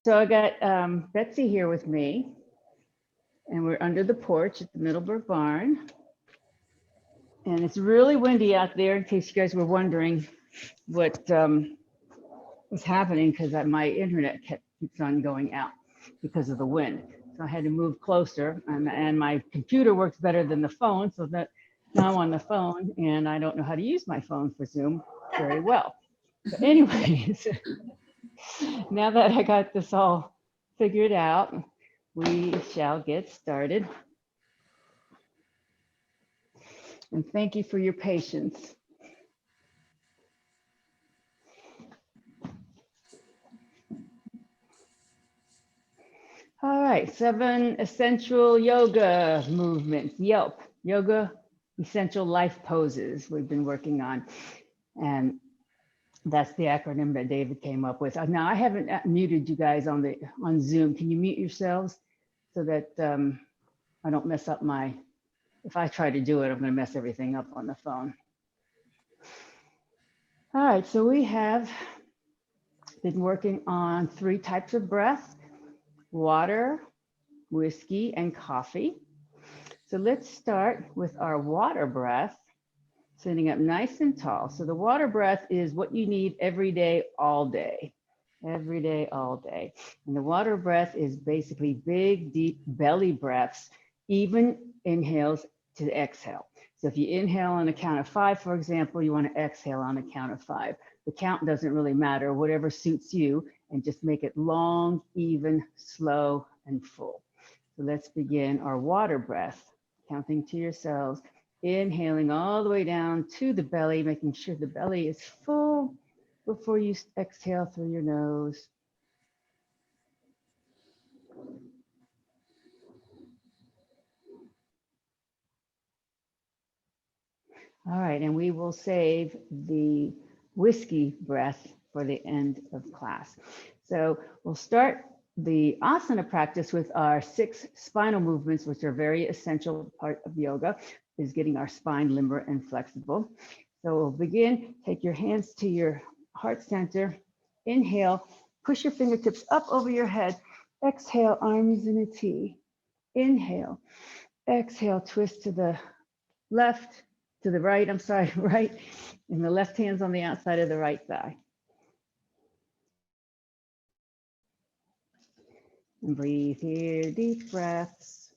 So I got Betsy here with me, and we're under the porch at the Middleburg Barn. And it's really windy out there, in case you guys were wondering what was happening, because my internet keeps on going out because of the wind. So I had to move closer, and my computer works better than the phone, so that now I'm on the phone, and I don't know how to use my phone for Zoom very well. But anyways, now that I got this all figured out, we shall get started. And thank you for your patience. All right, 7 essential yoga movements, YELP, Yoga Essential Life Poses we've been working on. And that's the acronym that David came up with. Now, I haven't muted you guys on Zoom. Can you mute yourselves so that I don't mess up if I try to do it, I'm going to mess everything up on the phone. All right, so we have been working on 3 types of breath: water, whiskey, and coffee. So let's start with our water breath, sitting up nice and tall. So the water breath is what you need every day, all day. Every day, all day. And the water breath is basically big, deep belly breaths, even inhales to exhale. So if you inhale on a count of 5, for example, you want to exhale on a count of 5. The count doesn't really matter, whatever suits you, and just make it long, even, slow, and full. So let's begin our water breath, counting to yourselves, inhaling all the way down to the belly, making sure the belly is full before you exhale through your nose. All right, and we will save the whiskey breath for the end of class. So we'll start the asana practice with our 6 spinal movements, which are very essential part of yoga, is getting our spine limber and flexible. So we'll begin, take your hands to your heart center, inhale, push your fingertips up over your head, exhale, arms in a T, inhale, exhale, twist to the left, to the right, I'm sorry, right, and the left hand's on the outside of the right thigh. And breathe here, deep breaths.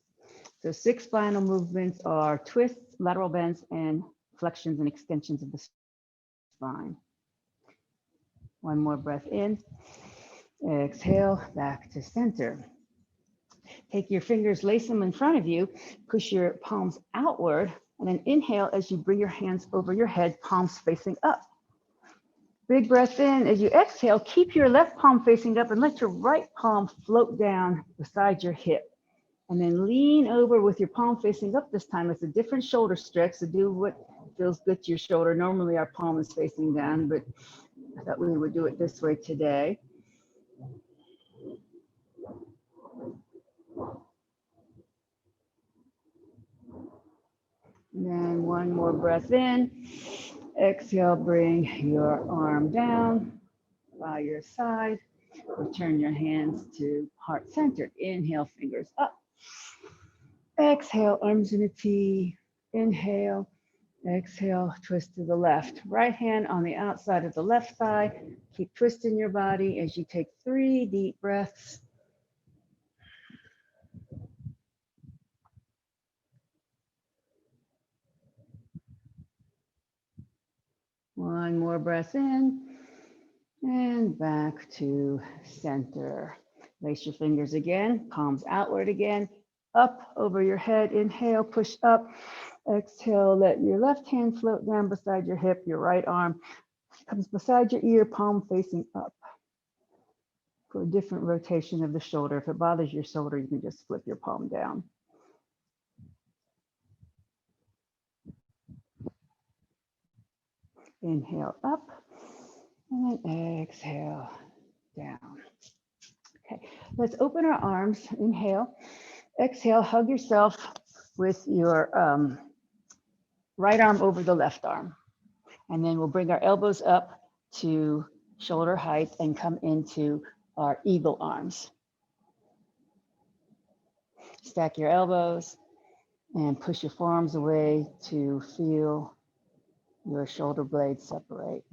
So 6 spinal movements are twists, lateral bends, and flexions and extensions of the spine. One more breath in. Exhale, back to center. Take your fingers, lace them in front of you, push your palms outward, and then inhale as you bring your hands over your head, palms facing up. Big breath in. As you exhale, keep your left palm facing up and let your right palm float down beside your hip. And then lean over with your palm facing up this time. It's a different shoulder stretch, so do what feels good to your shoulder. Normally our palm is facing down, but I thought we would do it this way today. And then one more breath in. Exhale, bring your arm down by your side. Return your hands to heart center. Inhale, fingers up. Exhale, arms in a T. Inhale, exhale, twist to the left. Right hand on the outside of the left thigh. Keep twisting your body as you take 3 deep breaths. One more breath in and back to center. Lace your fingers again, palms outward again, up over your head. Inhale, push up. Exhale, let your left hand float down beside your hip. Your right arm comes beside your ear, palm facing up. For a different rotation of the shoulder. If it bothers your shoulder, you can just flip your palm down. Inhale up and then exhale down. Okay, let's open our arms. Inhale, exhale, hug yourself with your right arm over the left arm. And then we'll bring our elbows up to shoulder height and come into our eagle arms. Stack your elbows and push your forearms away to feel your shoulder blades separate.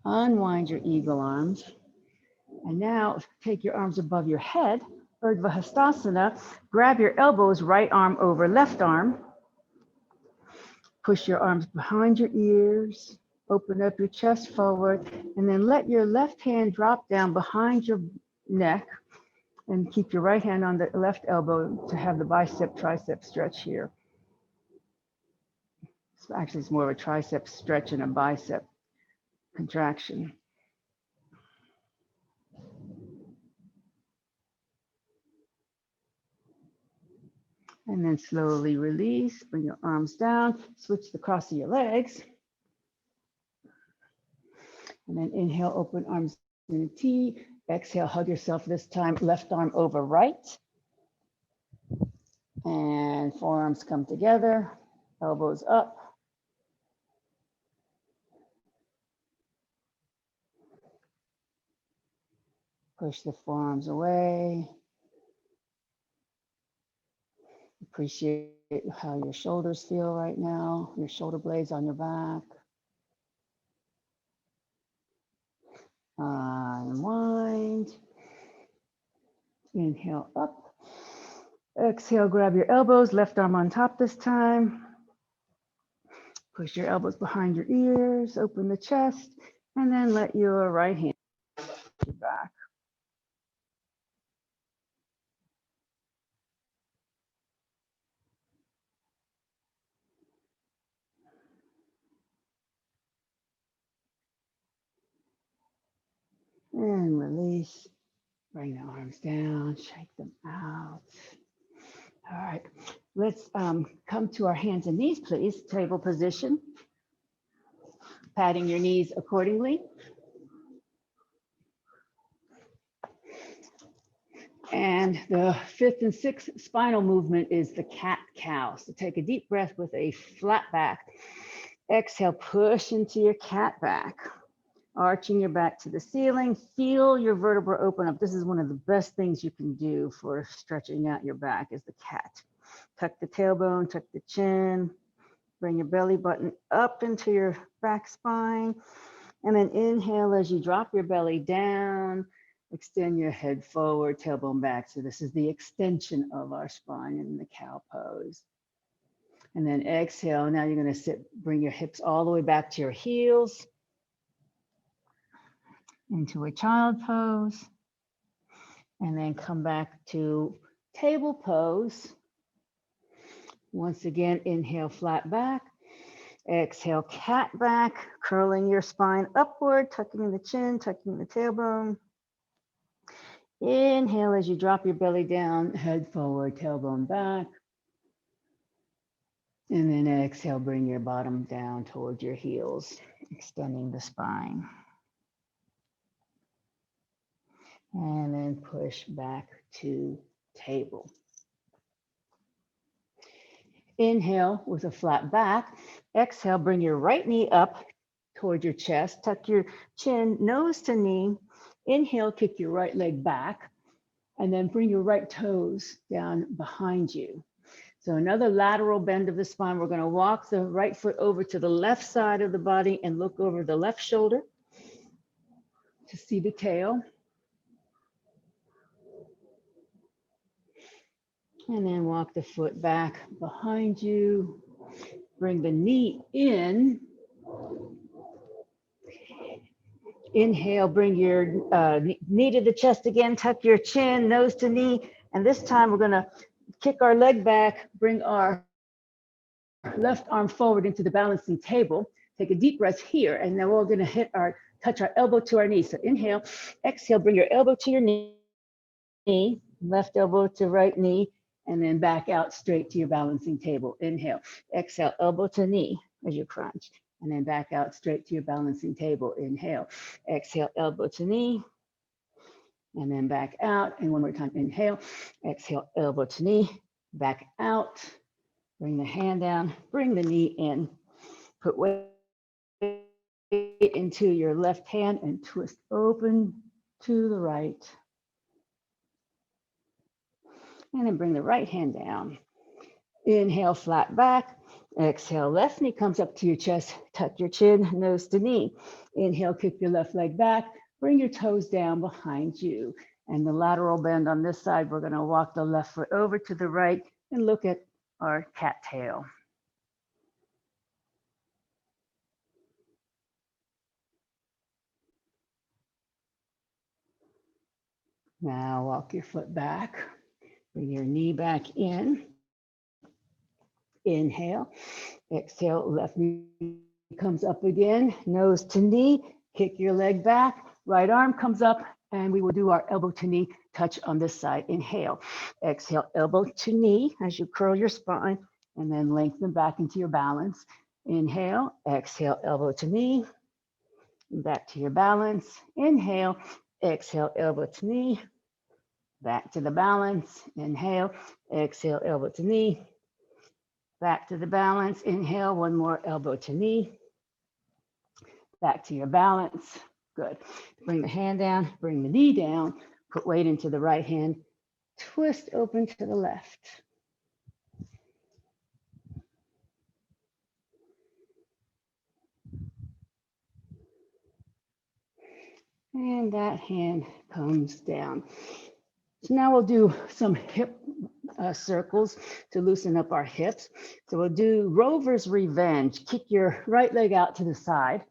Unwind your eagle arms. And now take your arms above your head, Urdhva Hastasana. Grab your elbows, right arm over left arm. Push your arms behind your ears. Open up your chest forward, and then let your left hand drop down behind your neck and keep your right hand on the left elbow to have the bicep tricep stretch here. So actually, it's more of a tricep stretch and a bicep contraction. And then slowly release, bring your arms down, switch the cross of your legs. And then inhale, open arms in a T. Exhale, hug yourself this time, left arm over right. And forearms come together, elbows up. Push the forearms away. Appreciate how your shoulders feel right now, your shoulder blades on your back. Unwind. Inhale up. Exhale, grab your elbows, left arm on top this time. Push your elbows behind your ears, open the chest, and then let your right hand back. And release. Bring the arms down, shake them out. All right, let's come to our hands and knees, please. Table position. Patting your knees accordingly. And the fifth and sixth spinal movement is the cat-cow. So take a deep breath with a flat back. Exhale, push into your cat back. Arching your back to the ceiling. Feel your vertebra open up. This is one of the best things you can do for stretching out your back is the cat. Tuck the tailbone, tuck the chin. Bring your belly button up into your back spine. And then inhale as you drop your belly down. Extend your head forward, tailbone back. So this is the extension of our spine in the cow pose. And then exhale. Now you're going to sit, bring your hips all the way back to your heels. Into a child pose. And then come back to table pose. Once again, inhale, flat back. Exhale, cat back, curling your spine upward, tucking the chin, tucking the tailbone. Inhale as you drop your belly down, head forward, tailbone back. And then exhale, bring your bottom down towards your heels, extending the spine. And then push back to table. Inhale with a flat back. Exhale, bring your right knee up toward your chest. Tuck your chin, nose to knee. Inhale, kick your right leg back. And then bring your right toes down behind you. So another lateral bend of the spine. We're going to walk the right foot over to the left side of the body and look over the left shoulder to see the tail. And then walk the foot back behind you. Bring the knee in. Inhale, bring your knee to the chest again, tuck your chin, nose to knee. And this time we're gonna kick our leg back, bring our left arm forward into the balancing table. Take a deep breath here, and then we're gonna touch our elbow to our knee. So inhale, exhale, bring your elbow to your knee, left elbow to right knee, and then back out straight to your balancing table. Inhale, exhale, elbow to knee as you crunch, and then back out straight to your balancing table. Inhale, exhale, elbow to knee, and then back out. And one more time, inhale, exhale, elbow to knee, back out. Bring the hand down, bring the knee in, put weight weight into your left hand and twist open to the right. And then bring the right hand down. Inhale, flat back. Exhale, left knee comes up to your chest. Tuck your chin, nose to knee. Inhale, kick your left leg back. Bring your toes down behind you. And the lateral bend on this side, we're going to walk the left foot over to the right and look at our cat tail. Now walk your foot back. Bring your knee back in. Inhale. Exhale, left knee comes up again, nose to knee. Kick your leg back. Right arm comes up, and we will do our elbow to knee touch on this side. Inhale. Exhale, elbow to knee as you curl your spine, and then lengthen back into your balance. Inhale. Exhale, elbow to knee. Back to your balance. Inhale. Exhale, elbow to knee. Back to the balance. Inhale. Exhale, elbow to knee. Back to the balance. Inhale, one more elbow to knee. Back to your balance. Good. Bring the hand down, bring the knee down, put weight into the right hand, twist open to the left. And that hand comes down. So now we'll do some hip circles to loosen up our hips. So we'll do Rover's Revenge. Kick your right leg out to the side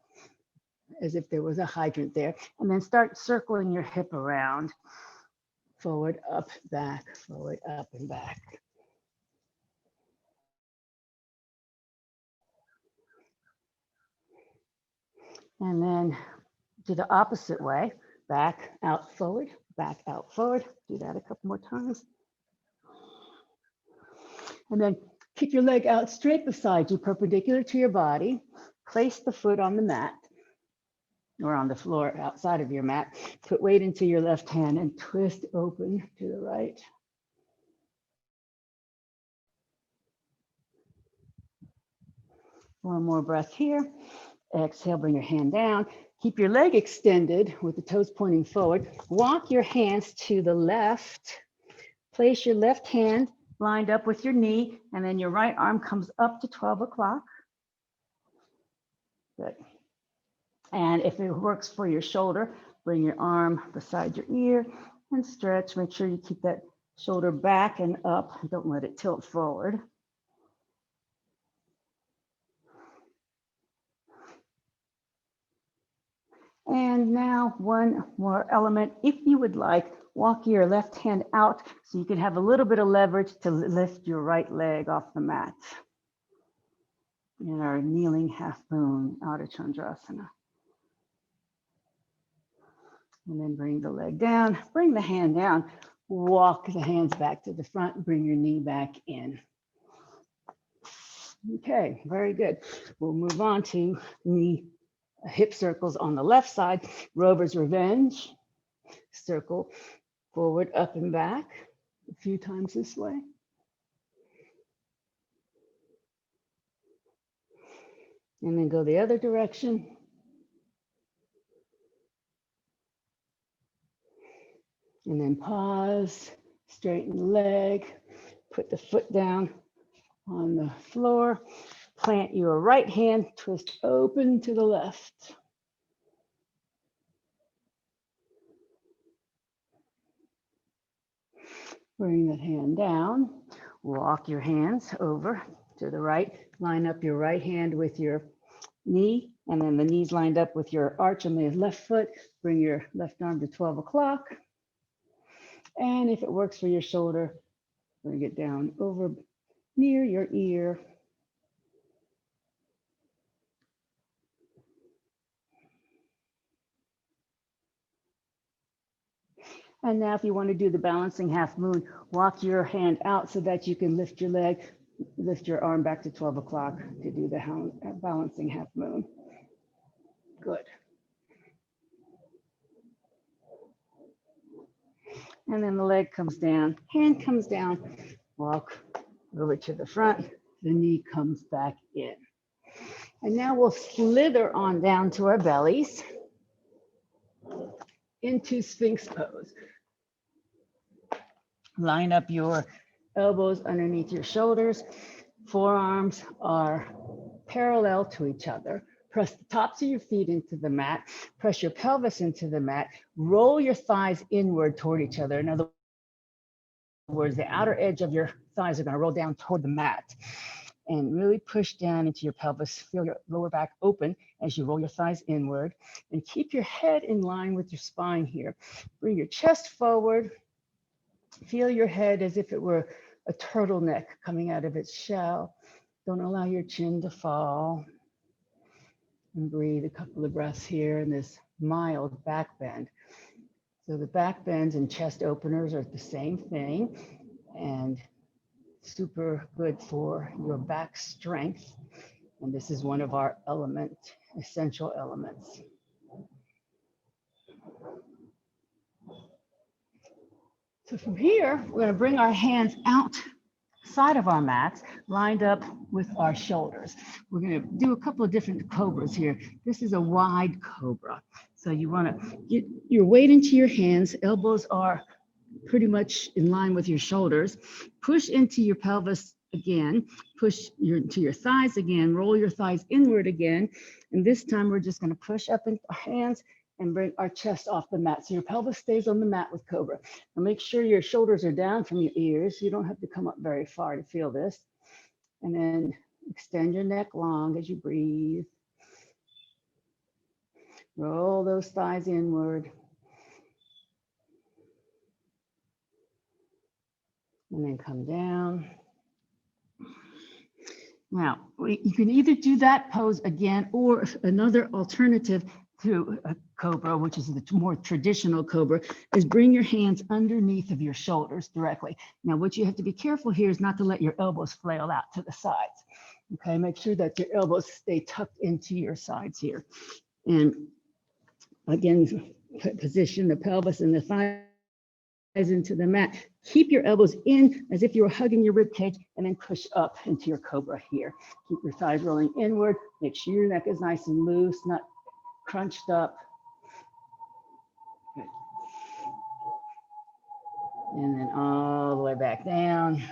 as if there was a hydrant there, and then start circling your hip around. Forward, up, back, forward, up, and back. And then do the opposite way, back, out, forward, back, out, forward. Do that a couple more times. And then kick your leg out straight beside you, perpendicular to your body. Place the foot on the mat or on the floor outside of your mat. Put weight into your left hand and twist open to the right. One more breath here. Exhale, bring your hand down. Keep your leg extended with the toes pointing forward. Walk your hands to the left. Place your left hand lined up with your knee, and then your right arm comes up to 12 o'clock. Good. And if it works for your shoulder, bring your arm beside your ear and stretch. Make sure you keep that shoulder back and up. Don't let it tilt forward. And now one more element. If you would like, walk your left hand out so you can have a little bit of leverage to lift your right leg off the mat. In our kneeling half moon, Ardha Chandrasana. And then bring the leg down, bring the hand down, walk the hands back to the front, bring your knee back in. Okay, very good. We'll move on to knee hip circles on the left side. Rover's Revenge. Circle forward, up and back a few times this way. And then go the other direction. And then pause, straighten the leg, put the foot down on the floor, plant your right hand, twist open to the left. Bring that hand down, walk your hands over to the right, line up your right hand with your knee, and then the knees lined up with your arch on the left foot. Bring your left arm to 12 o'clock. And if it works for your shoulder, bring it down over near your ear. And now if you want to do the balancing half moon, walk your hand out so that you can lift your leg, lift your arm back to 12 o'clock to do the balancing half moon. Good. And then the leg comes down, hand comes down, walk over to the front, the knee comes back in. And now we'll slither on down to our bellies into Sphinx pose. Line up your elbows underneath your shoulders. Forearms are parallel to each other. Press the tops of your feet into the mat. Press your pelvis into the mat. Roll your thighs inward toward each other. In other words, the outer edge of your thighs are going to roll down toward the mat. And really push down into your pelvis. Feel your lower back open as you roll your thighs inward. And keep your head in line with your spine here. Bring your chest forward. Feel your head as if it were a turtleneck coming out of its shell. Don't allow your chin to fall. And breathe a couple of breaths here in this mild back bend. So the back bends and chest openers are the same thing and super good for your back strength. And this is one of our essential elements. So from here, we're going to bring our hands outside of our mats, lined up with our shoulders. We're going to do a couple of different cobras here. This is a wide cobra. So you want to get your weight into your hands. Elbows are pretty much in line with your shoulders. Push into your pelvis again. Push to your thighs again. Roll your thighs inward again. And this time we're just going to push up in our hands and bring our chest off the mat. So your pelvis stays on the mat with cobra. Now make sure your shoulders are down from your ears. You don't have to come up very far to feel this. And then extend your neck long as you breathe. Roll those thighs inward. And then come down. Now, you can either do that pose again or another alternative to a cobra, which is the more traditional cobra, is bring your hands underneath of your shoulders directly. Now, what you have to be careful here is not to let your elbows flail out to the sides. Okay, make sure that your elbows stay tucked into your sides here. And again, position the pelvis and the thighs into the mat. Keep your elbows in as if you were hugging your rib cage, and then push up into your cobra here. Keep your thighs rolling inward. Make sure your neck is nice and loose, not crunched up. Good. And then all the way back down.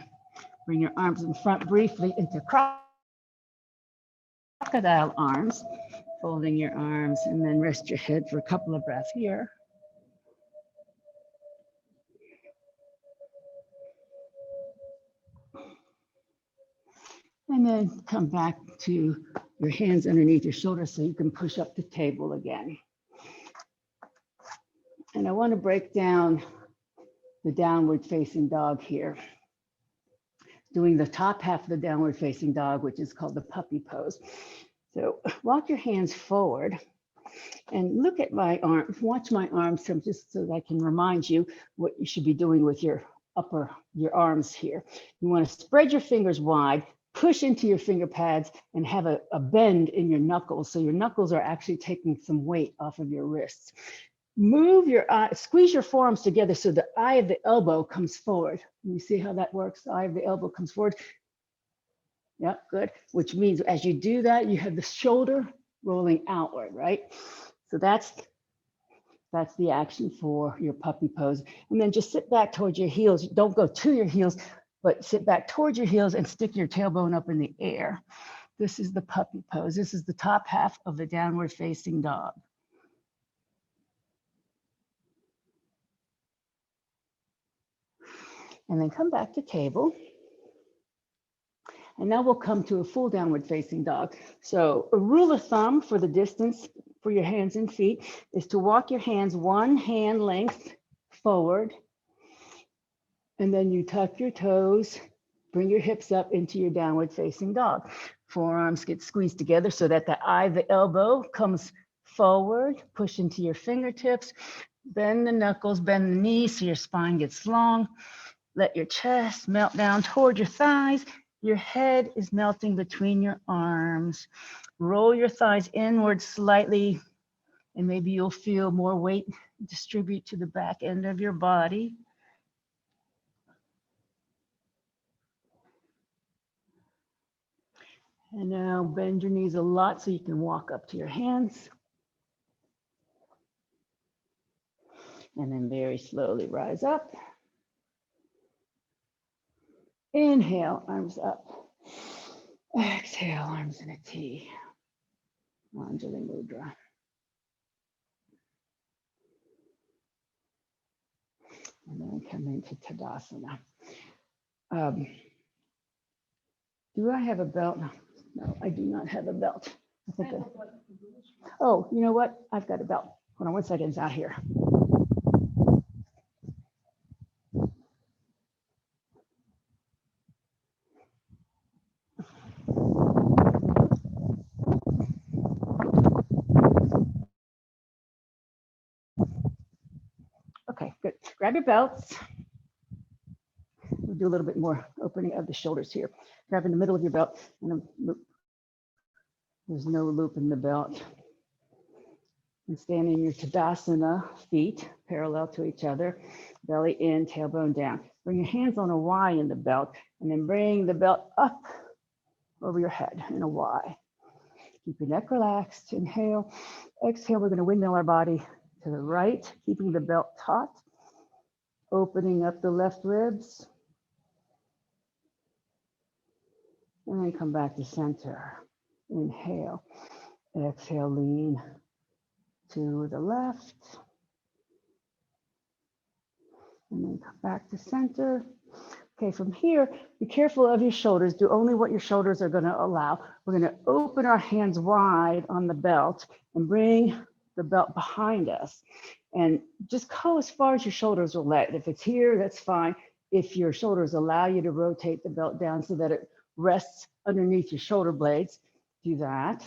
Bring your arms in front briefly into crocodile arms, folding your arms, and then rest your head for a couple of breaths here. And then come back to your hands underneath your shoulders so you can push up the table again. And I want to break down the downward facing dog here. Doing the top half of the downward facing dog, which is called the puppy pose. So walk your hands forward and look at my arm. Watch my arms just so that I can remind you what you should be doing with your arms here. You want to spread your fingers wide, push into your finger pads, and have a bend in your knuckles. So your knuckles are actually taking some weight off of your wrists. Move your squeeze your forearms together so the eye of the elbow comes forward. You see how that works? The eye of the elbow comes forward. Yeah, good. Which means as you do that, you have the shoulder rolling outward, right? So that's the action for your puppy pose. And then just sit back towards your heels. Don't go to your heels, but sit back towards your heels and stick your tailbone up in the air. This is the puppy pose. This is the top half of the downward facing dog. And then come back to table. And now we'll come to a full downward facing dog. So a rule of thumb for the distance for your hands and feet is to walk your hands one hand length forward. And then you tuck your toes, bring your hips up into your downward facing dog. Forearms get squeezed together so that the eye of the elbow comes forward. Push into your fingertips, bend the knuckles, bend the knees so your spine gets long. Let your chest melt down toward your thighs. Your head is melting between your arms. Roll your thighs inward slightly, and maybe you'll feel more weight distribute to the back end of your body. And now bend your knees a lot so you can walk up to your hands. And then very slowly rise up. Inhale, arms up. Exhale, arms in a T. Anjali Mudra. And then come into Tadasana. Do I have a belt? No, I do not have a belt. Oh, you know what? I've got a belt. Hold on 1 second, it's out here. Okay, good. Grab your belts. We'll do a little bit more opening of the shoulders here. Grab in the middle of your belt and loop. There's no loop in the belt. And stand in your Tadasana, feet parallel to each other, belly in, tailbone down. Bring your hands on a Y in the belt and then bring the belt up over your head in a Y. Keep your neck relaxed. Inhale. Exhale, we're going to windmill our body to the right, keeping the belt taut, opening up the left ribs. And then come back to center. Inhale. Exhale, lean to the left. And then come back to center. Okay, from here, be careful of your shoulders. Do only what your shoulders are going to allow. We're going to open our hands wide on the belt and bring the belt behind us. And just go as far as your shoulders will let. If it's here, that's fine. If your shoulders allow you to rotate the belt down so that it rests underneath your shoulder blades, do that.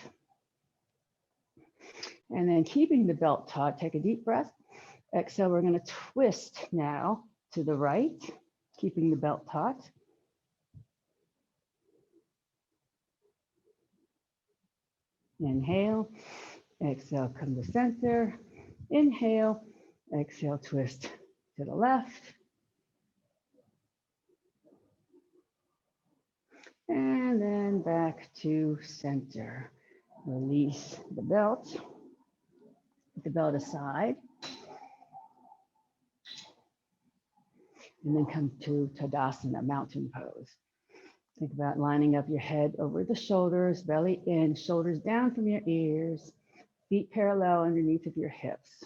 And then keeping the belt taut, take a deep breath. Exhale, we're going to twist now to the right, keeping the belt taut. Inhale, exhale, come to center. Inhale, exhale, twist to the left. And then back to center. Release the belt, put the belt aside. And then come to Tadasana, mountain pose. Think about lining up your head over the shoulders, belly in, shoulders down from your ears, feet parallel underneath of your hips.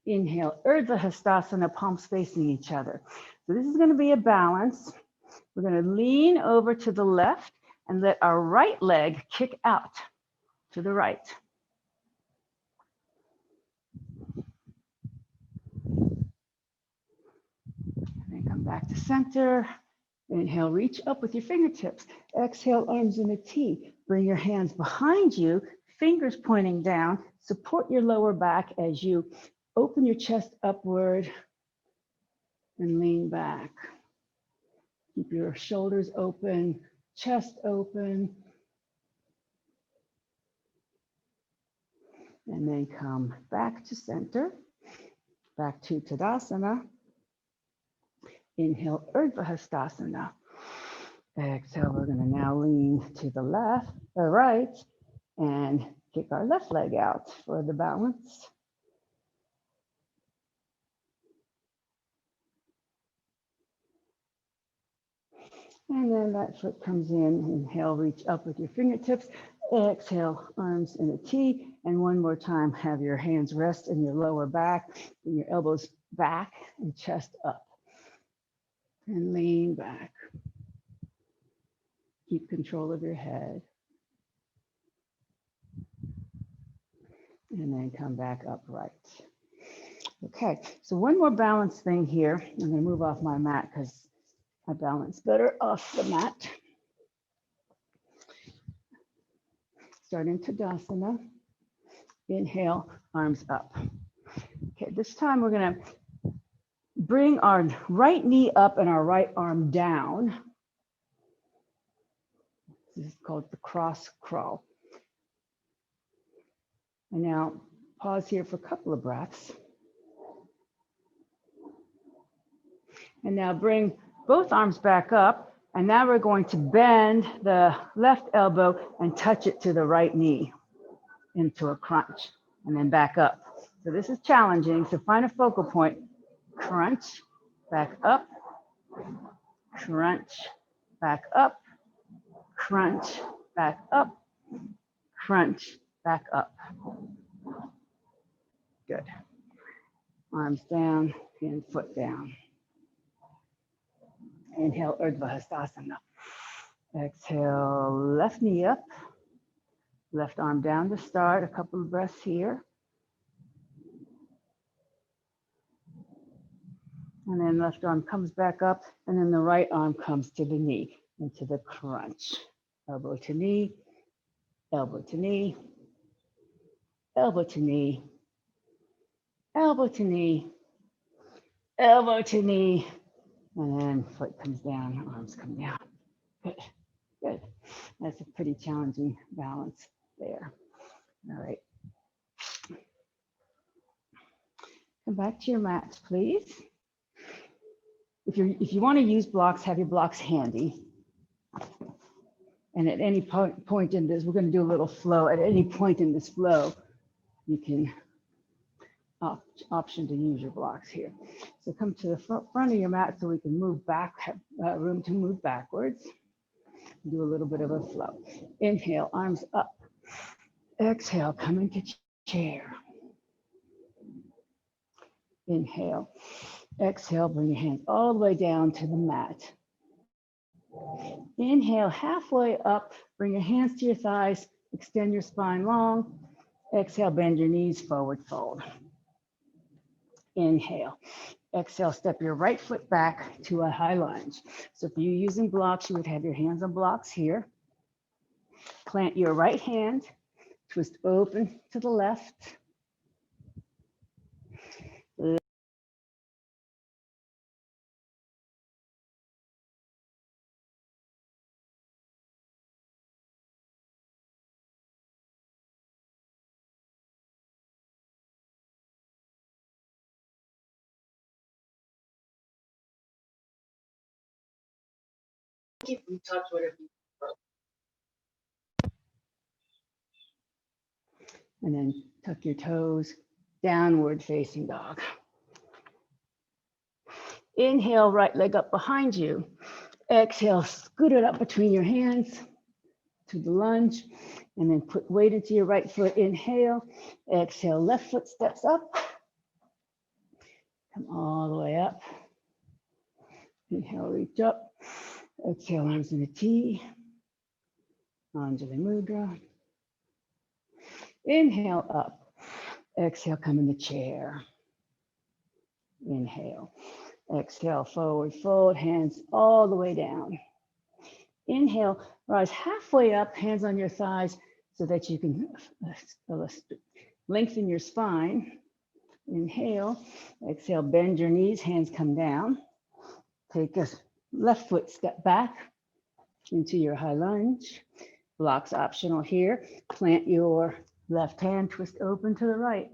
Inhale, Urdhva Hastasana, palms facing each other. So this is going to be a balance. We're going to lean over to the left and let our right leg kick out to the right. And then come back to center. Inhale, reach up with your fingertips. Exhale, arms in a T. Bring your hands behind you, fingers pointing down. Support your lower back as you open your chest upward and lean back. Keep your shoulders open, chest open. And then come back to center, back to Tadasana. Inhale, Urdhva Hastasana. Exhale, we're going to now lean to the left or right and kick our left leg out for the balance. And then that foot comes in. Inhale, reach up with your fingertips. Exhale, arms in a T. And one more time, have your hands rest in your lower back, and your elbows back and chest up. And lean back. Keep control of your head. And then come back upright. Okay, so one more balance thing here. I'm going to move off my mat because I balance better off the mat. Start in Tadasana. Inhale, arms up. Okay, this time we're going to bring our right knee up and our right arm down. This is called the cross crawl. And now pause here for a couple of breaths. And now bring both arms back up And now we're going to bend the left elbow and touch it to the right knee into a crunch and then back up. So this is challenging. So find a focal point, crunch, back up, crunch, back up, crunch, back up, crunch, back up. Good. Arms down and foot down. Inhale, Urdhva Hastasana. Exhale, left knee up, left arm down to start. A couple of breaths here. And then left arm comes back up, and then the right arm comes to the knee, into the crunch. Elbow to knee, elbow to knee, elbow to knee, elbow to knee, elbow to knee, and then foot comes down, arms come down. Good, good. That's a pretty challenging balance there. All right. Come back to your mats, please. If you want to use blocks, have your blocks handy. And at any point in this, we're going to do a little flow. At any point in this flow, you can option to use your blocks here. So come to the front of your mat so we can move back, have room to move backwards. Do a little bit of a flow. Inhale, arms up. Exhale, come into chair. Inhale. Exhale, bring your hands all the way down to the mat. Inhale, halfway up, bring your hands to your thighs, extend your spine long. Exhale, bend your knees, forward fold. Inhale. Exhale, step your right foot back to a high lunge. So if you're using blocks, you would have your hands on blocks here. Plant your right hand, twist open to the left. Keep in touch with it. And then tuck your toes, downward facing dog. Inhale, right leg up behind you. Exhale, scoot it up between your hands to the lunge, and then put weight into your right foot. Inhale, exhale, left foot steps up. Come all the way up. Inhale, reach up. Exhale, arms in a T. Anjali Mudra. Inhale, up. Exhale, come in the chair. Inhale. Exhale, forward fold, hands all the way down. Inhale, rise halfway up, hands on your thighs so that you can lengthen your spine. Inhale, exhale, bend your knees, hands come down. Take a left foot step back into your high lunge. Blocks optional here. Plant your left hand, twist open to the right.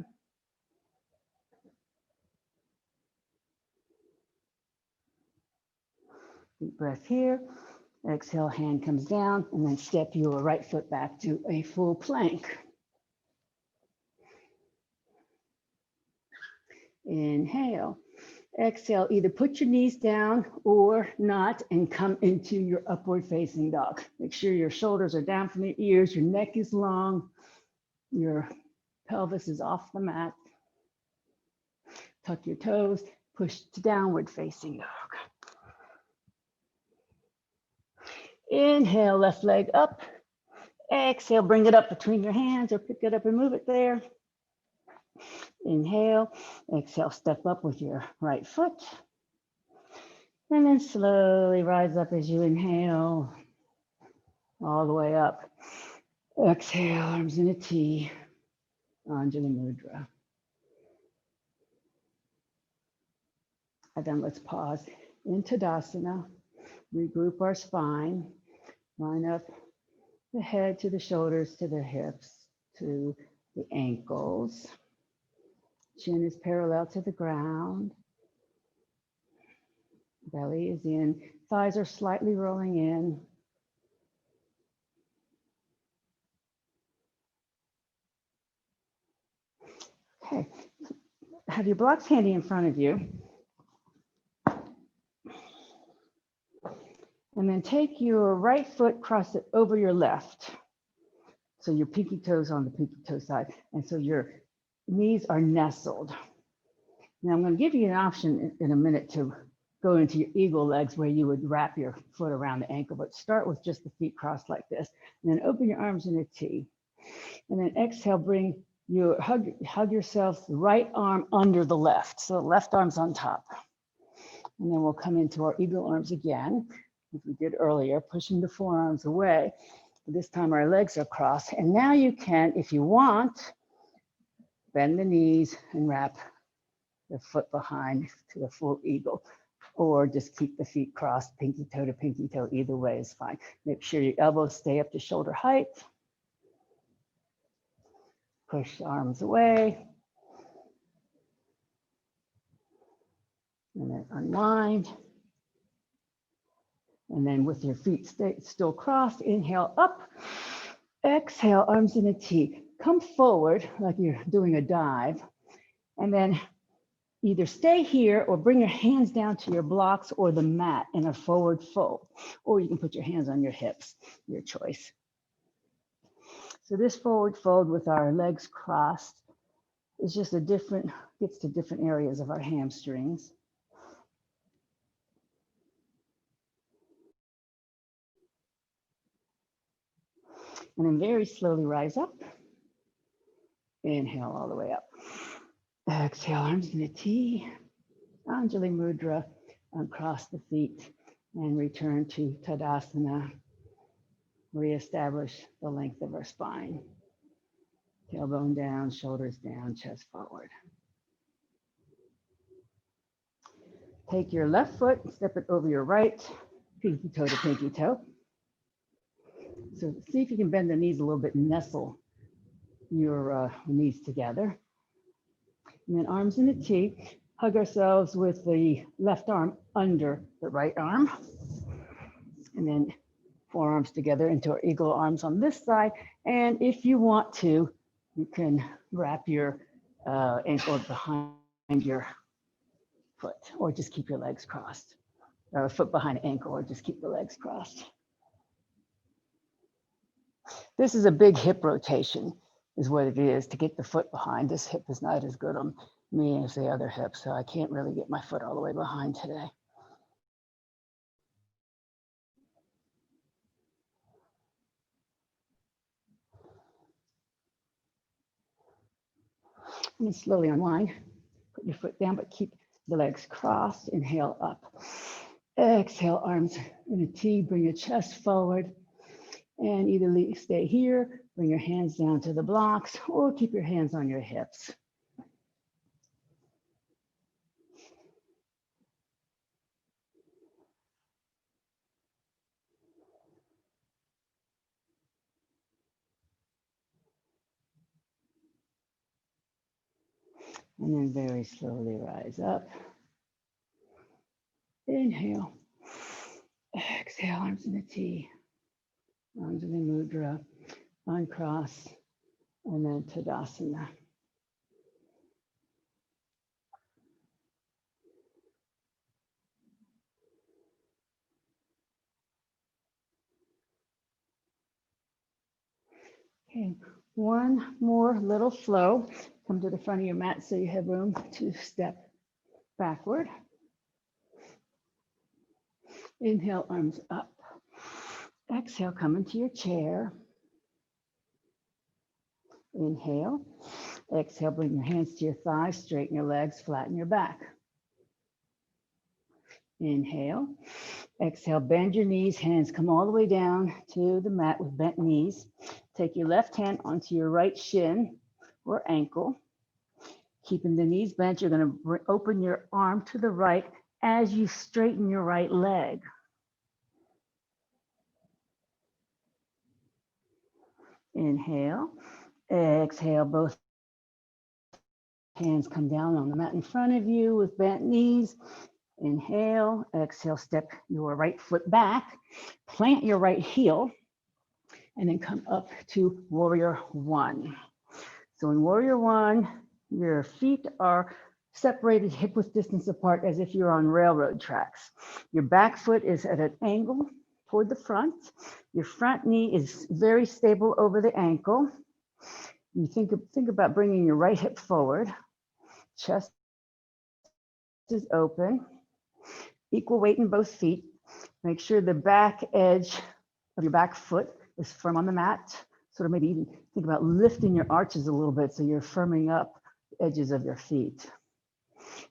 Deep breath here. Exhale, hand comes down, and then step your right foot back to a full plank. Inhale. Exhale, either put your knees down or not and come into your upward facing dog. Make sure your shoulders are down from your ears, your neck is long, your pelvis is off the mat. Tuck your toes, push to downward facing dog. Inhale, left leg up. Exhale, bring it up between your hands or pick it up and move it there. Inhale, exhale, step up with your right foot. And then slowly rise up as you inhale, all the way up. Exhale, arms in a T, Anjali Mudra. And then let's pause in Tadasana, regroup our spine, line up the head to the shoulders, to the hips, to the ankles. Chin is parallel to the ground. Belly is in, thighs are slightly rolling in. Okay, have your blocks handy in front of you. And then take your right foot, cross it over your left. So your pinky toes on the pinky toe side. And so your knees are nestled. Now I'm going to give you an option in a minute to go into your eagle legs where you would wrap your foot around the ankle, but start with just the feet crossed like this. And then open your arms in a T. And then exhale, bring your hug yourself, the right arm under the left. So the left arm's on top. And then we'll come into our eagle arms again, as we did earlier, pushing the forearms away. This time our legs are crossed. And now you can, if you want, bend the knees and wrap the foot behind to the full eagle, or just keep the feet crossed, pinky toe to pinky toe. Either way is fine. Make sure your elbows stay up to shoulder height. Push the arms away. And then unwind. And then with your feet still crossed, inhale up. Exhale, arms in a T. Come forward like you're doing a dive. And then either stay here or bring your hands down to your blocks or the mat in a forward fold. Or you can put your hands on your hips, your choice. So this forward fold with our legs crossed is just gets to different areas of our hamstrings. And then very slowly rise up. Inhale all the way up. Exhale, arms in a T. Anjali Mudra. Uncross the feet and return to Tadasana. Reestablish the length of our spine. Tailbone down, shoulders down, chest forward. Take your left foot, step it over your right, pinky toe to pinky toe. So see if you can bend the knees a little bit, nestle your knees together. And then arms in a T, hug ourselves with the left arm under the right arm. And then forearms together into our eagle arms on this side. And if you want to, you can wrap your ankle behind your foot, or just keep your legs crossed. Or foot behind ankle, or just keep the legs crossed. This is a big hip rotation, is what it is, to get the foot behind. This hip is not as good on me as the other hip, so I can't really get my foot all the way behind today. And slowly unwind. Put your foot down, but keep the legs crossed. Inhale up. Exhale, arms in a T. Bring your chest forward. And either stay here, bring your hands down to the blocks, or keep your hands on your hips. And then very slowly rise up. Inhale. Exhale, arms in a T. Arms in the mudra. Uncross. And then Tadasana. Okay, one more little flow. Come to the front of your mat so you have room to step backward. Inhale, arms up. Exhale, come into your chair. Inhale. Exhale, bring your hands to your thighs, straighten your legs, flatten your back. Inhale. Exhale, bend your knees, hands come all the way down to the mat with bent knees. Take your left hand onto your right shin or ankle. Keeping the knees bent, you're going to open your arm to the right as you straighten your right leg. Inhale. Exhale, both hands come down on the mat in front of you with bent knees. Inhale, exhale, step your right foot back, plant your right heel, and then come up to warrior one. So in warrior one, your feet are separated hip width distance apart as if you're on railroad tracks. Your back foot is at an angle toward the front. Your front knee is very stable over the ankle. You think about bringing your right hip forward. Chest is open. Equal weight in both feet. Make sure the back edge of your back foot is firm on the mat. Sort of maybe even think about lifting your arches a little bit so you're firming up the edges of your feet.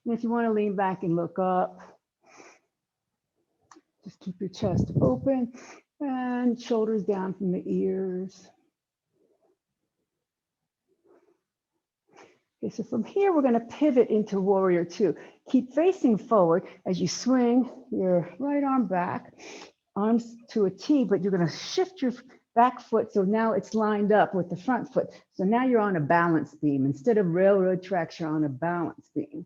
And if you want to lean back and look up, just keep your chest open and shoulders down from the ears. Okay, so from here, we're going to pivot into warrior two. Keep facing forward as you swing your right arm back, arms to a T, but you're going to shift your back foot so now it's lined up with the front foot. So now you're on a balance beam. Instead of railroad tracks, you're on a balance beam.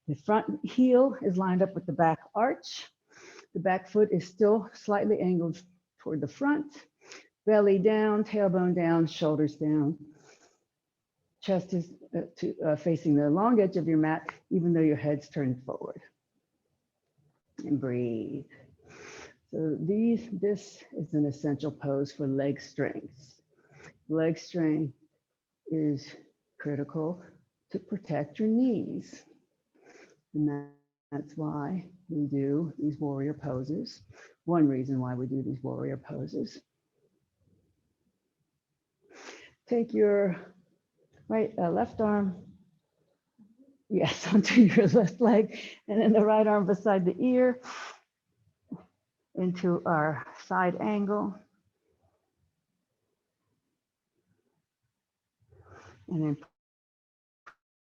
The front heel is lined up with the back arch. The back foot is still slightly angled toward the front. Belly down, tailbone down, shoulders down. Chest is facing the long edge of your mat, even though your head's turned forward. And breathe. So this is an essential pose for leg strength. Leg strength is critical to protect your knees. And that's why we do these warrior poses. One reason why we do these warrior poses. Take your left arm, yes, onto your left leg, and then the right arm beside the ear into our side angle. And then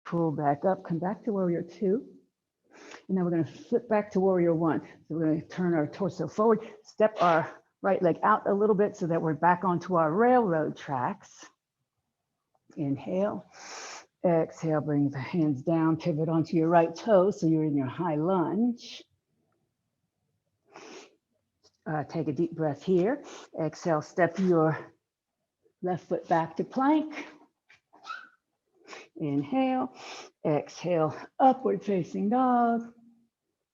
pull back up, come back to warrior two. And then we're going to flip back to warrior one. So we're going to turn our torso forward, step our right leg out a little bit so that we're back onto our railroad tracks. Inhale, exhale, bring the hands down, pivot onto your right toe so you're in your high lunge. Take a deep breath here. Exhale, step your left foot back to plank. Inhale, exhale, upward facing dog.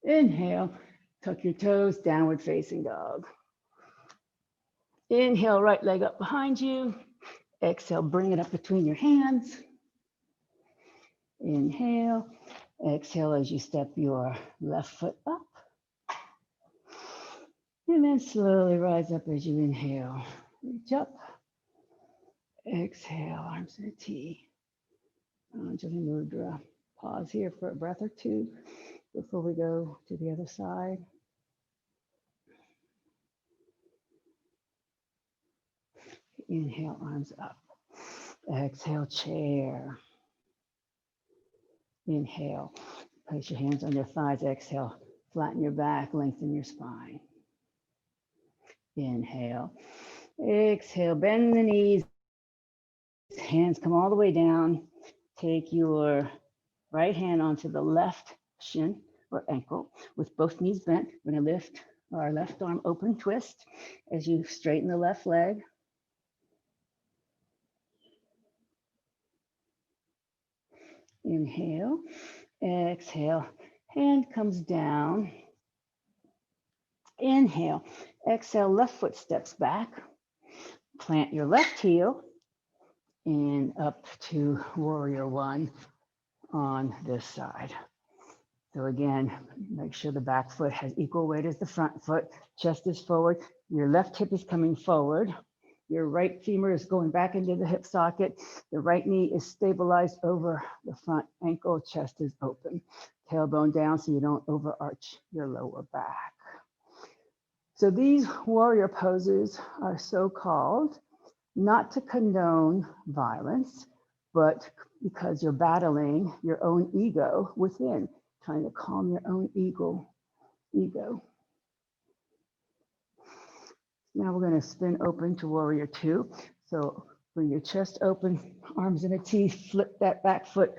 Inhale, tuck your toes, downward facing dog. Inhale, right leg up behind you. Exhale, bring it up between your hands. Inhale, exhale as you step your left foot up. And then slowly rise up as you inhale. Reach up. Exhale, arms in a T. Anjali Mudra. Pause here for a breath or two before we go to the other side. Inhale, arms up. Exhale, chair. Inhale, place your hands on your thighs. Exhale, flatten your back, lengthen your spine. Inhale. Exhale, bend the knees. Hands come all the way down. Take your right hand onto the left shin or ankle with both knees bent. We're going to lift our left arm open, twist as you straighten the left leg. Inhale, exhale, hand comes down. Inhale, exhale, left foot steps back. Plant your left heel and up to warrior one on this side. So again, make sure the back foot has equal weight as the front foot. Chest is forward. Your left hip is coming forward. Your right femur is going back into the hip socket. The right knee is stabilized over the front ankle. Chest is open. Tailbone down so you don't overarch your lower back. So these warrior poses are so called not to condone violence, but because you're battling your own ego within, trying to calm your own ego. Now we're going to spin open to warrior two. So bring your chest open, arms in a T, flip that back foot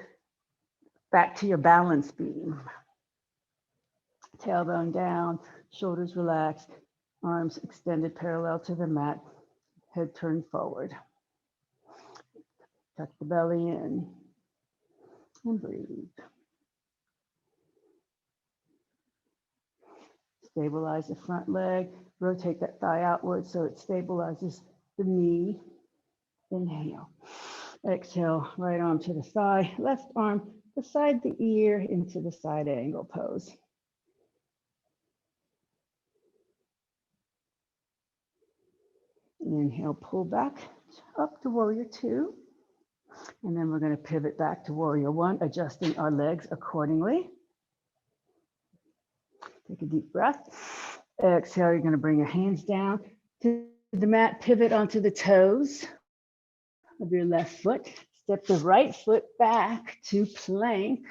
back to your balance beam. Tailbone down, shoulders relaxed, arms extended parallel to the mat, head turned forward. Tuck the belly in and breathe. Stabilize the front leg, rotate that thigh outward so it stabilizes the knee. Inhale. Exhale, right arm to the thigh, left arm beside the ear into the side angle pose. Inhale, pull back up to warrior two. And then we're going to pivot back to warrior one, adjusting our legs accordingly. Take a deep breath. Exhale, you're going to bring your hands down to the mat, pivot onto the toes of your left foot. Step the right foot back to plank.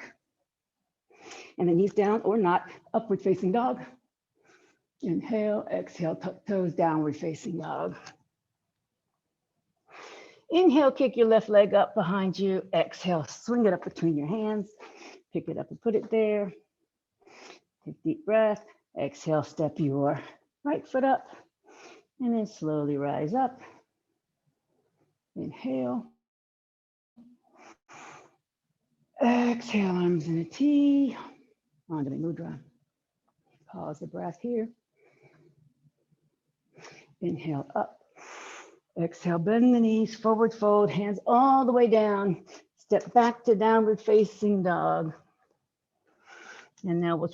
And the knees down or not, upward facing dog. Inhale, exhale, tuck toes, downward facing dog. Inhale, kick your left leg up behind you. Exhale, swing it up between your hands. Pick it up and put it there. Take a deep breath. Exhale, step your right foot up. And then slowly rise up. Inhale. Exhale, arms in a T. Anjali Mudra. Pause the breath here. Inhale up. Exhale, bend the knees, forward fold, hands all the way down. Step back to downward facing dog. And now we'll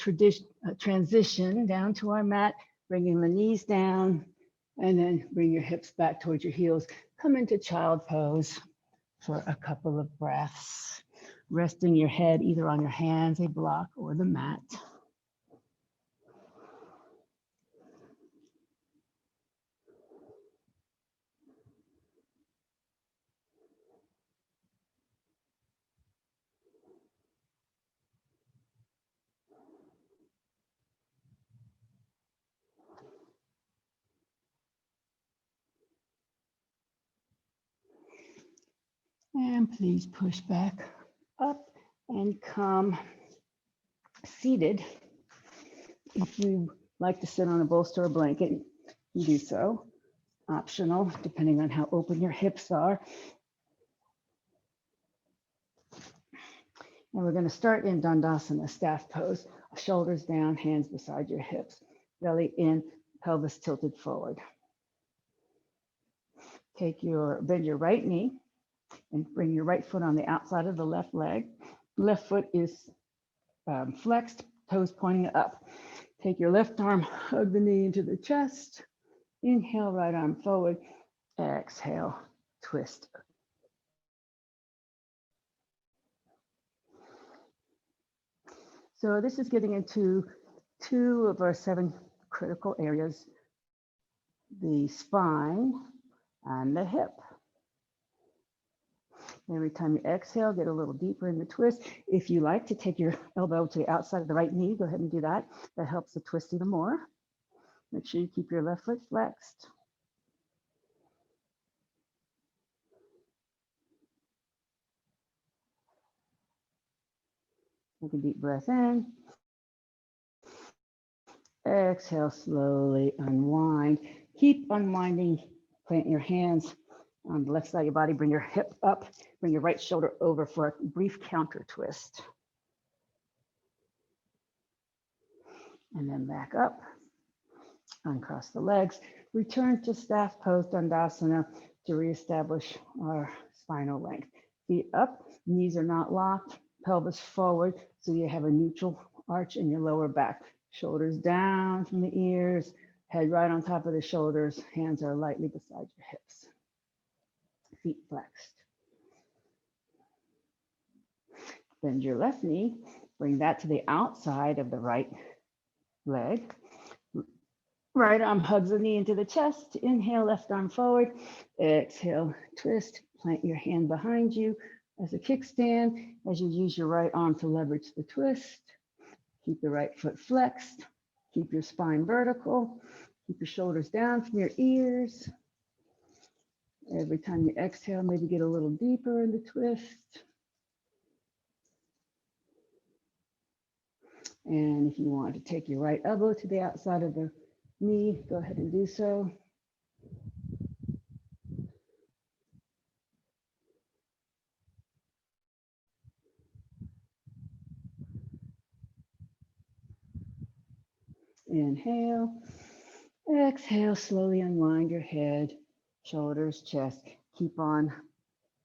transition down to our mat, bringing the knees down, and then bring your hips back towards your heels. Come into child pose for a couple of breaths. Resting your head either on your hands, a block, or the mat. And please push back up and come seated. If you like to sit on a bolster or blanket, you do so. Optional, depending on how open your hips are. And we're going to start in Dandasana, staff pose. Shoulders down, hands beside your hips. Belly in, pelvis tilted forward. Bend your right knee and bring your right foot on the outside of the left leg. Left foot is flexed, toes pointing up. Take your left arm, hug the knee into the chest. Inhale, right arm forward. Exhale, twist. So this is getting into 2 of our 7 critical areas, the spine and the hip. Every time you exhale, get a little deeper in the twist. If you like to take your elbow to the outside of the right knee, go ahead and do that. That helps the twist even more. Make sure you keep your left foot flexed. Take a deep breath in. Exhale, slowly unwind. Keep unwinding. Plant your hands on the left side of your body. Bring your hip up. Bring your right shoulder over for a brief counter twist. And then back up. Uncross the legs. Return to staff pose, Dandasana, to reestablish our spinal length. Feet up, knees are not locked, pelvis forward, so you have a neutral arch in your lower back. Shoulders down from the ears, head right on top of the shoulders, hands are lightly beside your hips. Feet flexed. Bend your left knee, bring that to the outside of the right leg. Right arm hugs the knee into the chest. Inhale, left arm forward. Exhale, twist. Plant your hand behind you as a kickstand as you use your right arm to leverage the twist. Keep the right foot flexed. Keep your spine vertical. Keep your shoulders down from your ears. Every time you exhale, maybe get a little deeper in the twist. And if you want to take your right elbow to the outside of the knee, go ahead and do so. Inhale, exhale, slowly unwind your head, shoulders, chest. Keep on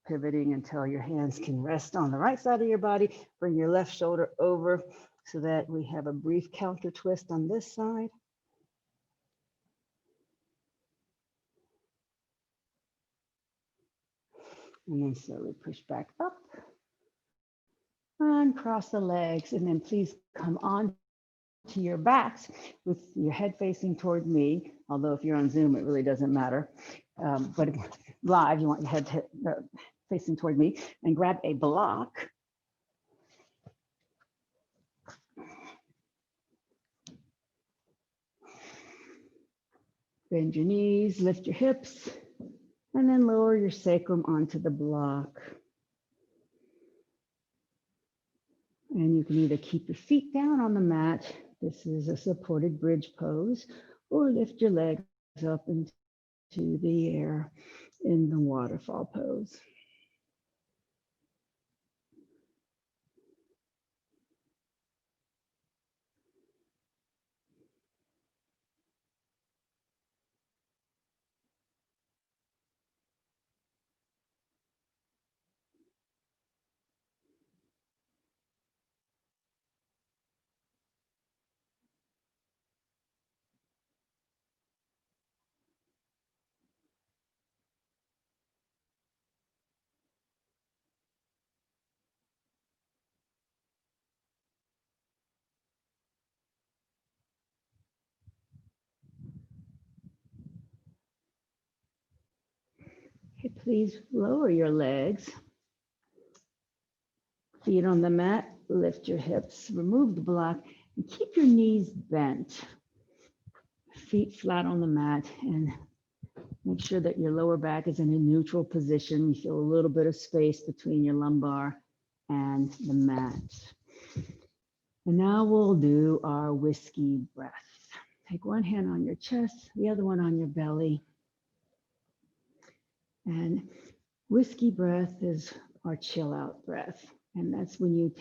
pivoting until your hands can rest on the right side of your body. Bring your left shoulder over so that we have a brief counter twist on this side. And then slowly push back up. Uncross the legs, and then please come on to your backs with your head facing toward me. Although if you're on Zoom, it really doesn't matter. But live, you want your head facing toward me, and grab a block. Bend your knees, lift your hips, and then lower your sacrum onto the block. And you can either keep your feet down on the mat, this is a supported bridge pose, or lift your legs up into the air in the waterfall pose. Okay, please lower your legs. Feet on the mat, lift your hips, remove the block, and keep your knees bent. Feet flat on the mat, and make sure that your lower back is in a neutral position. You feel a little bit of space between your lumbar and the mat. And now we'll do our whiskey breath. Take one hand on your chest, the other one on your belly. And whiskey breath is our chill out breath. And that's when you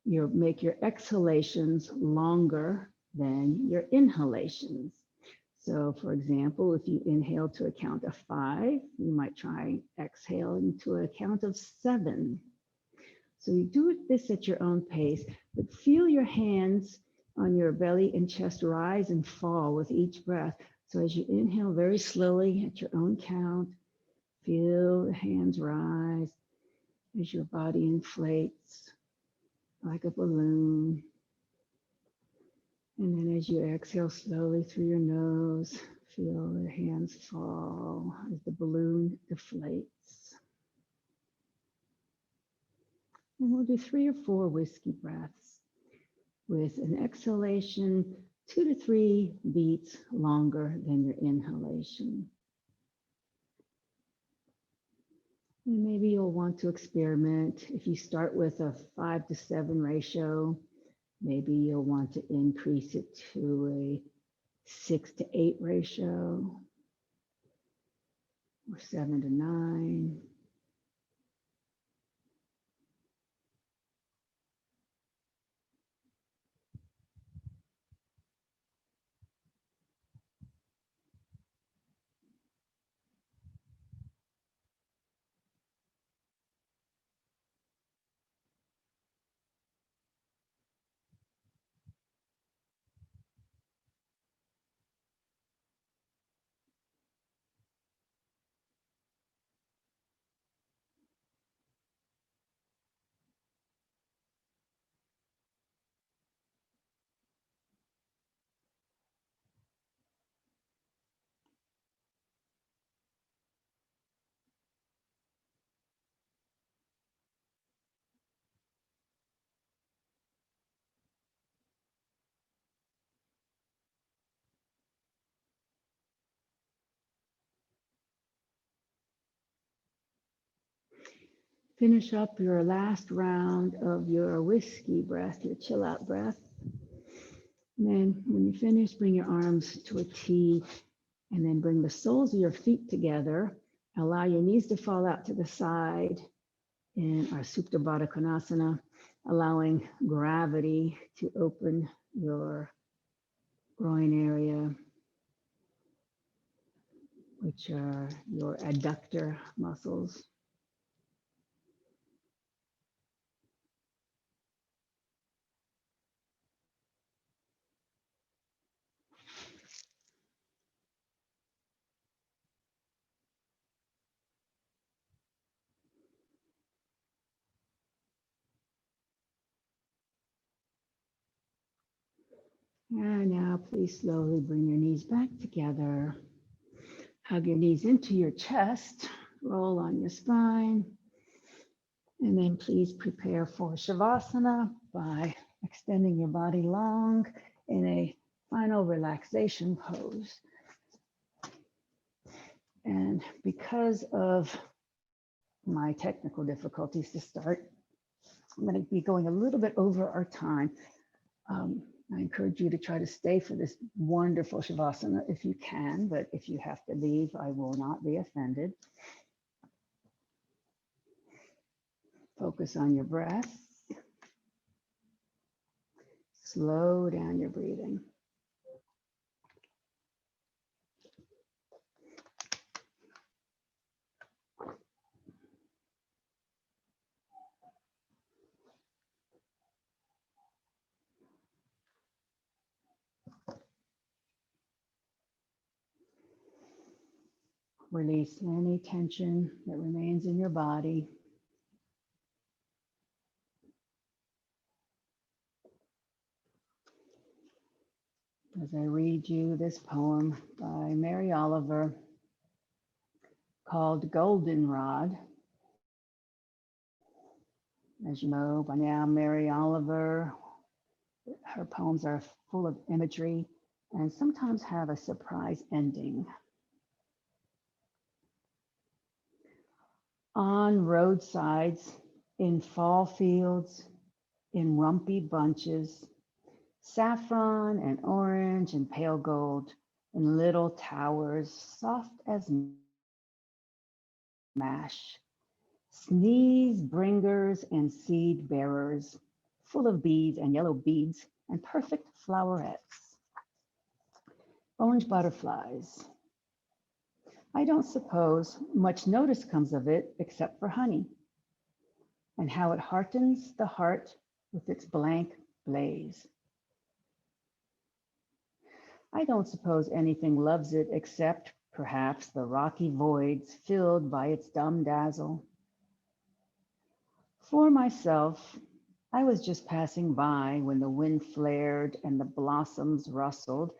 make your exhalations longer than your inhalations. So for example, if you inhale to a count of 5, you might try exhaling to a count of 7. So you do this at your own pace, but feel your hands on your belly and chest rise and fall with each breath. So as you inhale very slowly at your own count, feel the hands rise as your body inflates like a balloon. And then as you exhale slowly through your nose, feel the hands fall as the balloon deflates. And we'll do 3 or 4 whiskey breaths with an exhalation 2 to 3 beats longer than your inhalation. And maybe you'll want to experiment. If you start with a 5 to 7 ratio, maybe you'll want to increase it to a 6 to 8 ratio, or 7 to 9. Finish up your last round of your whiskey breath, your chill out breath, And then when you finish, bring your arms to a T and then bring the soles of your feet together. Allow your knees to fall out to the side in our Supta Baddha Konasana, allowing gravity to open your groin area, which are your adductor muscles. And now please slowly bring your knees back together. Hug your knees into your chest, roll on your spine, and then please prepare for Shavasana by extending your body long in a final relaxation pose. And because of my technical difficulties to start, I'm going to be going a little bit over our time. I encourage you to try to stay for this wonderful Shavasana if you can, but if you have to leave, I will not be offended. Focus on your breath. Slow down your breathing. Release any tension that remains in your body. As I read you this poem by Mary Oliver called Goldenrod. As you know by now, Mary Oliver, her poems are full of imagery and sometimes have a surprise ending. On roadsides, in fall fields, in rumpy bunches, saffron and orange and pale gold, in little towers, soft as mash, sneeze bringers and seed bearers, full of bees and yellow beads and perfect flowerets, orange butterflies. I don't suppose much notice comes of it except for honey, and how it heartens the heart with its blank blaze. I don't suppose anything loves it except, perhaps, the rocky voids filled by its dumb dazzle. For myself, I was just passing by when the wind flared and the blossoms rustled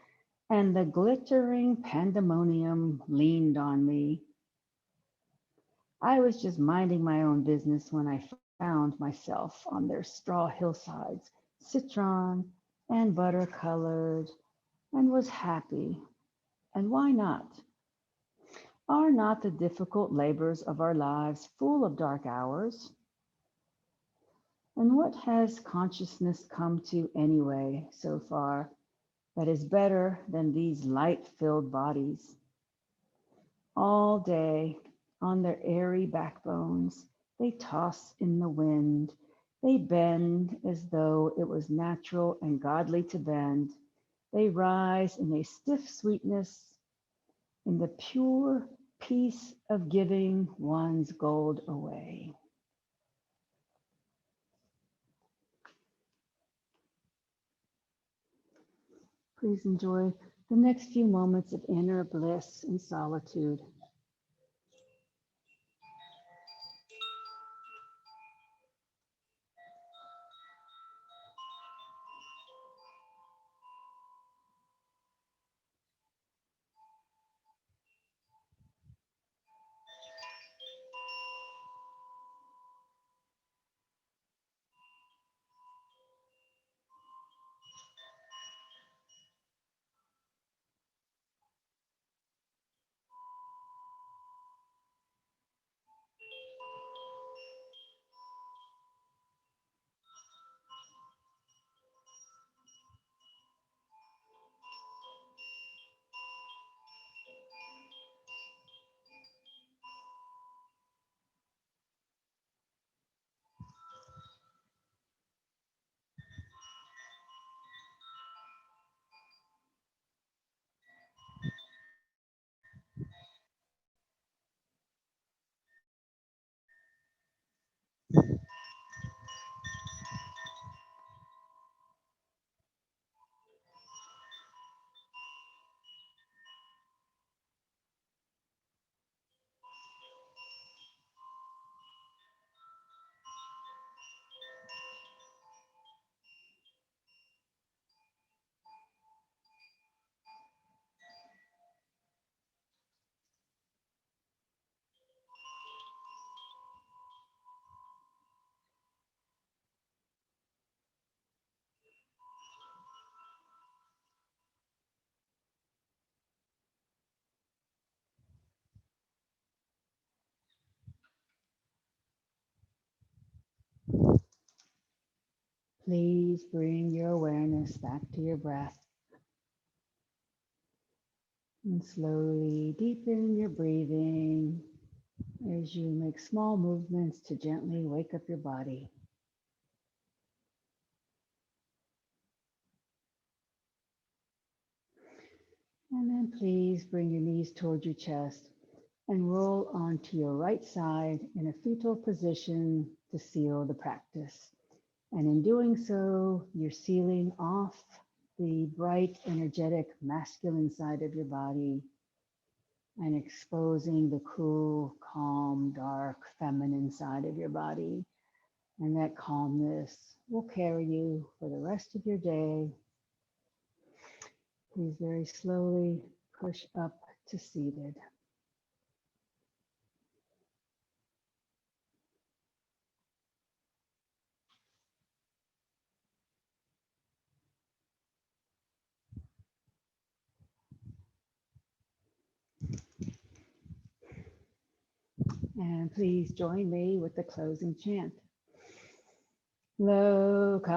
and the glittering pandemonium leaned on me. I was just minding my own business when I found myself on their straw hillsides, citron and butter-colored, and was happy. And why not? Are not the difficult labors of our lives full of dark hours? And what has consciousness come to anyway so far that is better than these light-filled bodies? All day, on their airy backbones, they toss in the wind. They bend as though it was natural and godly to bend. They rise in a stiff sweetness, in the pure peace of giving one's gold away. Please enjoy the next few moments of inner bliss and solitude. Please bring your awareness back to your breath and slowly deepen your breathing as you make small movements to gently wake up your body. And then please bring your knees towards your chest and roll onto your right side in a fetal position to seal the practice. And in doing so, you're sealing off the bright, energetic, masculine side of your body and exposing the cool, calm, dark, feminine side of your body. And that calmness will carry you for the rest of your day. Please very slowly push up to seated. And please join me with the closing chant. Loka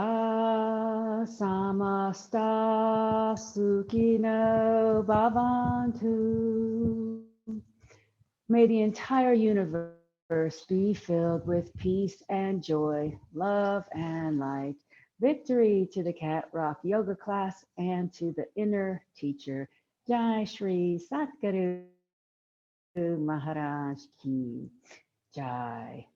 samasta sukhino bhavantu. May the entire universe be filled with peace and joy, love and light. Victory to the Cat Rock Yoga class and to the inner teacher. Jai Shri Satguru Maharaj Ki Jai.